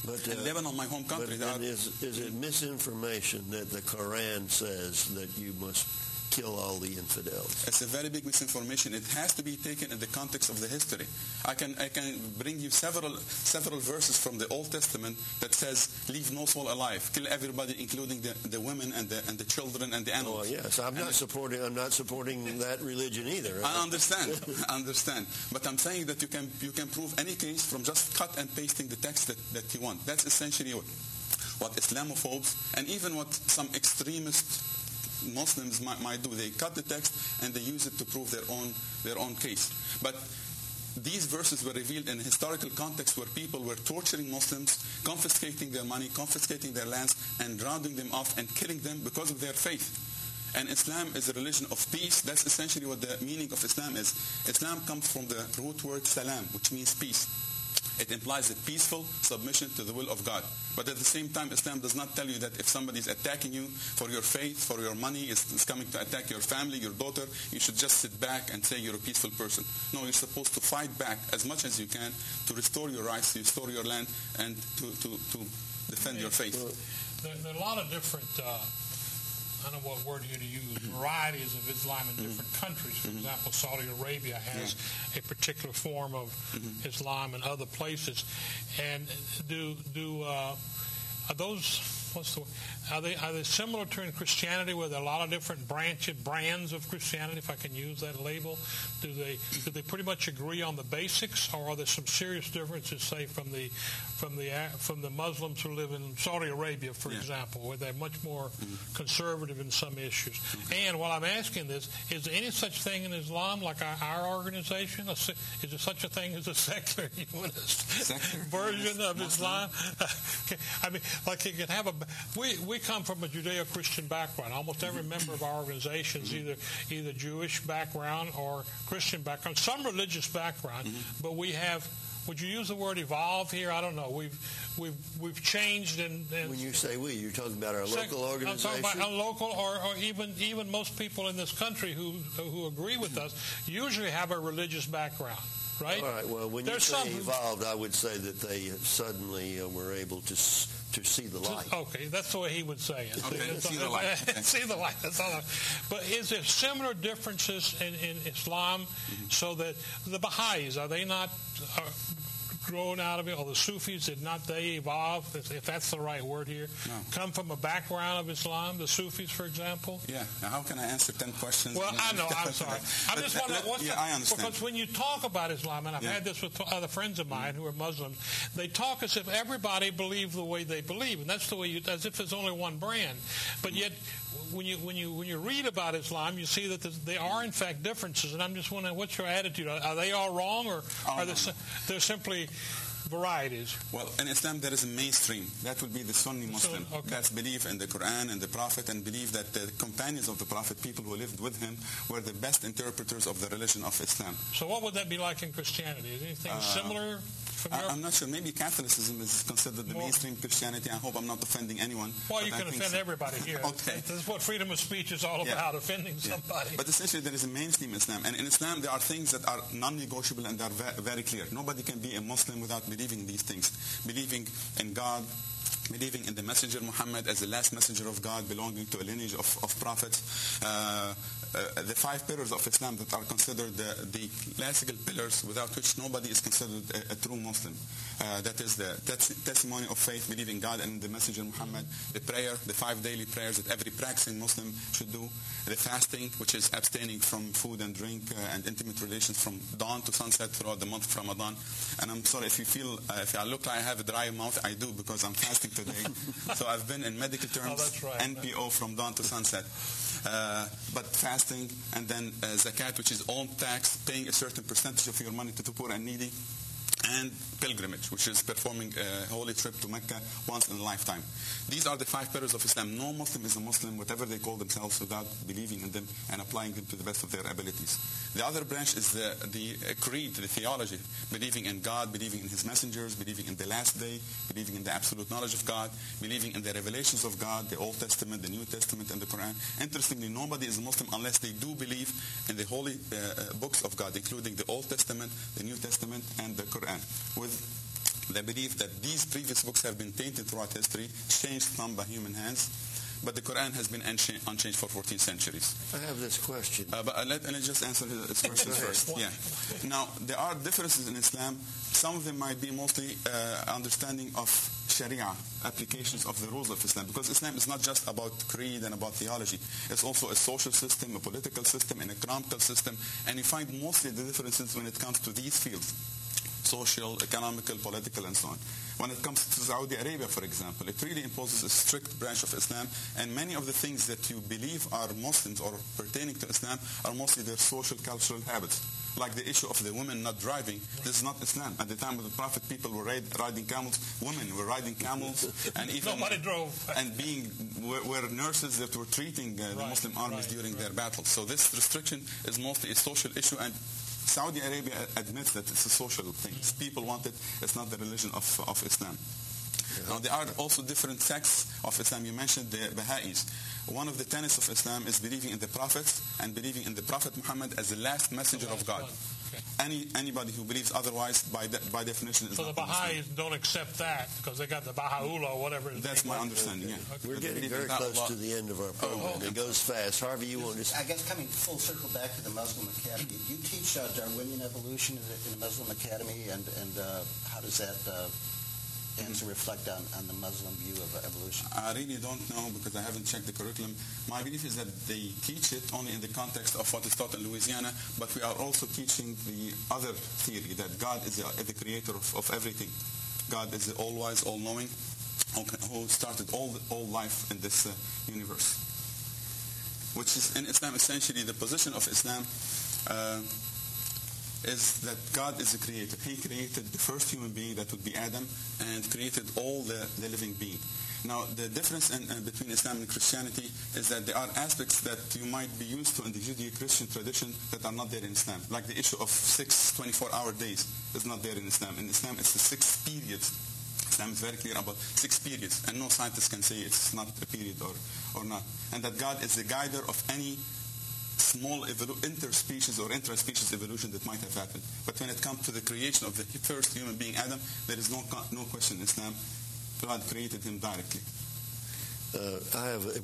But, in Lebanon, my home country. But is it misinformation that the Quran says that you must kill all the infidels? It's a very big misinformation. It has to be taken in the context of the history. I can bring you several verses from the Old Testament that says, leave no soul alive, kill everybody, including the women and the children and the animals. Oh yes, I'm not supporting that religion either. Right? I understand. But I'm saying that you can prove any case from just cut and pasting the text that you want. That's essentially what Islamophobes and even what some extremist Muslims might do. They cut the text and they use it to prove their own case. But these verses were revealed in a historical context where people were torturing Muslims, confiscating their money, confiscating their lands, and rounding them off and killing them because of their faith. And Islam is a religion of peace. That's essentially what the meaning of Islam is. Islam comes from the root word salam, which means peace. It implies a peaceful submission to the will of God. But at the same time, Islam does not tell you that if somebody is attacking you for your faith, for your money, is coming to attack your family, your daughter, you should just sit back and say you're a peaceful person. No, you're supposed to fight back as much as you can to restore your rights, to restore your land, and to defend your faith. There are a lot of different, I don't know what word here to use, varieties of Islam in different countries. For example, Saudi Arabia has a particular form of Islam in other places. And are those, are they similar to in Christianity, where there are a lot of different brands of Christianity, if I can use that label? Do they pretty much agree on the basics, or are there some serious differences, say, from the Muslims who live in Saudi Arabia, for example, where they're much more conservative in some issues? And while I'm asking this, is there any such thing in Islam, like our organization? Is there such a thing as a secular humanist version of Islam? I mean, like you can have we come from a Judeo-Christian background. Almost every member of our organization is either Jewish background or Christian background, some religious background, but we have. Would you use the word evolve here? I don't know. We've changed. And when you say we, you're talking about our local organization? I'm talking about a local, or even most people in this country who agree with us usually have a religious background, right? All right. Well, when you say evolved, I would say that they suddenly were able to see the light. Okay, that's the way he would say it. Okay, see the light. See the light. That's all. But is there similar differences in Islam, so that the Baha'is, are they not grown out of it, or the Sufis, did not they evolve, if that's the right word here, come from a background of Islam, the Sufis, for example? Yeah. Now, how can I answer 10 questions? Well, I know. I'm sorry. I'm just wondering, I understand. Because when you talk about Islam, and I've had this with other friends of mine who are Muslims, they talk as if everybody believes the way they believe, and that's the way as if there's only one brand. But yet, when you read about Islam, you see that there are in fact differences, and I'm just wondering, what's your attitude? Are they all wrong, or are there simply varieties? Well, in Islam there is a mainstream. That would be the Sunni Muslim. That's believe in the Quran and the Prophet, and believe that the companions of the Prophet, people who lived with him, were the best interpreters of the religion of Islam. So what would that be like in Christianity? Is anything similar? I'm not sure. Maybe Catholicism is considered the mainstream Christianity. I hope I'm not offending anyone. Well, you can offend everybody here. Okay. This is what freedom of speech is all about, offending somebody. But essentially there is a mainstream Islam. And in Islam there are things that are non-negotiable and are very clear. Nobody can be a Muslim without believing these things. Believing in God, believing in the messenger Muhammad as the last messenger of God, belonging to a lineage of prophets. The 5 pillars of Islam that are considered the classical pillars, without which nobody is considered a true Muslim. That is the testimony of faith, believing God and the messenger Muhammad. The prayer, the 5 daily prayers that every practicing Muslim should do. The fasting, which is abstaining from food and drink and intimate relations from dawn to sunset throughout the month of Ramadan. And I'm sorry if I look like I have a dry mouth, I do, because I'm fasting today. So I've been in medical terms, NPO from dawn to sunset. But fasting, and then zakat, which is own tax, paying a certain percentage of your money to the poor and needy, and pilgrimage, which is performing a holy trip to Mecca once in a lifetime. These are the 5 pillars of Islam. No Muslim is a Muslim, whatever they call themselves, without believing in them and applying them to the best of their abilities. The other branch is the creed, the theology, believing in God, believing in His messengers, believing in the last day, believing in the absolute knowledge of God, believing in the revelations of God, the Old Testament, the New Testament, and the Quran. Interestingly, nobody is a Muslim unless they do believe in the holy books of God, including the Old Testament, the New Testament, and the Quran, with They believe that these previous books have been tainted throughout history, changed some by human hands, but the Quran has been unchanged for 14 centuries. I have this question. But let me just answer his question first. Yeah. Now, there are differences in Islam. Some of them might be mostly understanding of Sharia, applications of the rules of Islam, because Islam is not just about creed and about theology. It's also a social system, a political system, an economical system, and you find mostly the differences when it comes to these fields: social, economical, political, and so on. When it comes to Saudi Arabia, for example, it really imposes a strict branch of Islam, and many of the things that you believe are Muslims or pertaining to Islam are mostly their social, cultural habits. Like the issue of the women not driving, this is not Islam. At the time of the Prophet, people were riding camels. Women were riding camels, and even nobody drove. And were nurses that were treating the Muslim armies during their battles. So this restriction is mostly a social issue, and Saudi Arabia admits that it's a social thing. People want it. It's not the religion of Islam. Now, there are also different sects of Islam. You mentioned the Baha'is. One of the tenets of Islam is believing in the prophets and believing in the Prophet Muhammad as the last messenger of God. Okay. Anybody who believes otherwise, by definition, is not So the Baha'is don't accept that because they got the Baha'u'llah or whatever. That's my understanding, yeah. Okay. We're getting very close to the end of our program. It goes fast. Harvey, you want to... I guess coming full circle back to the Muslim Academy, you teach Darwinian evolution in the Muslim Academy, and how does that answer reflect on the Muslim view of evolution? I really don't know because I haven't checked the curriculum. My belief is that they teach it only in the context of what is taught in Louisiana, but we are also teaching the other theory, that God is the creator of everything. God is the all-wise, all-knowing, who started all life in this universe. Which is, in Islam, essentially the position of Islam is that God is the creator. He created the first human being, that would be Adam, and created all the living being. Now, the difference between Islam and Christianity is that there are aspects that you might be used to in the Judeo-Christian tradition that are not there in Islam. Like the issue of 6 24-hour days is not there in Islam. In Islam, it's the 6 periods. Islam is very clear about 6 periods, and no scientist can say it's not a period or not. And that God is the guider of any small interspecies or intraspecies evolution that might have happened. But when it comes to the creation of the first human being, Adam, there is no question in Islam. God created him directly.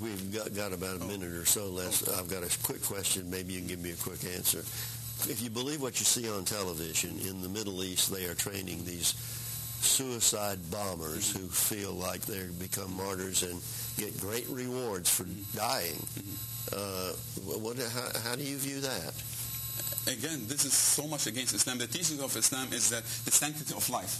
We've got about a minute or so left. I've got a quick question. Maybe you can give me a quick answer. If you believe what you see on television, in the Middle East, they are training these suicide bombers who feel like they become martyrs and get great rewards for dying. How do you view that? Again, this is so much against Islam. The teaching of Islam is that the sanctity of life,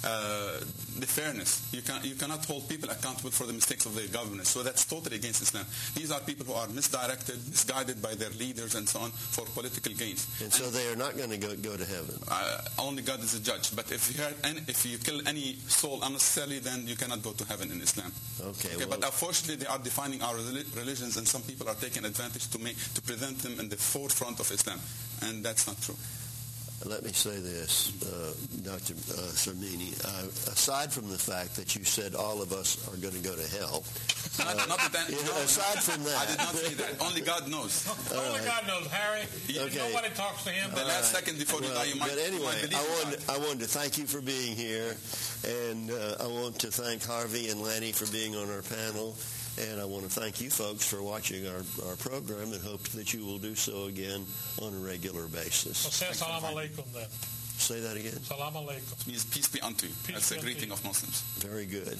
the fairness. You cannot hold people accountable for the mistakes of their government. So that's totally against Islam. These are people who are misdirected, misguided by their leaders and so on for political gains. And so they are not going to go to heaven. Only God is a judge. But if you kill any soul unnecessarily, then you cannot go to heaven in Islam. Okay. Well, but unfortunately, they are defining our religions, and some people are taking advantage to present them in the forefront of Islam, and that's not true. Let me say this, Dr. Sarmini. Aside from the fact that you said all of us are going to go to hell, aside from that, I did not say that. Only God knows. Only God knows, Harry. Okay. Nobody talks to him. The last second before you die, you might. But anyway, I wanted to thank you for being here, and I want to thank Harvy and Lanny for being on our panel. And I want to thank you folks for watching our program, and hope that you will do so again on a regular basis. Well, say salam alaikum then. Say that again. Salam alaikum. It means peace be unto you. That's a greeting of Muslims. Very good.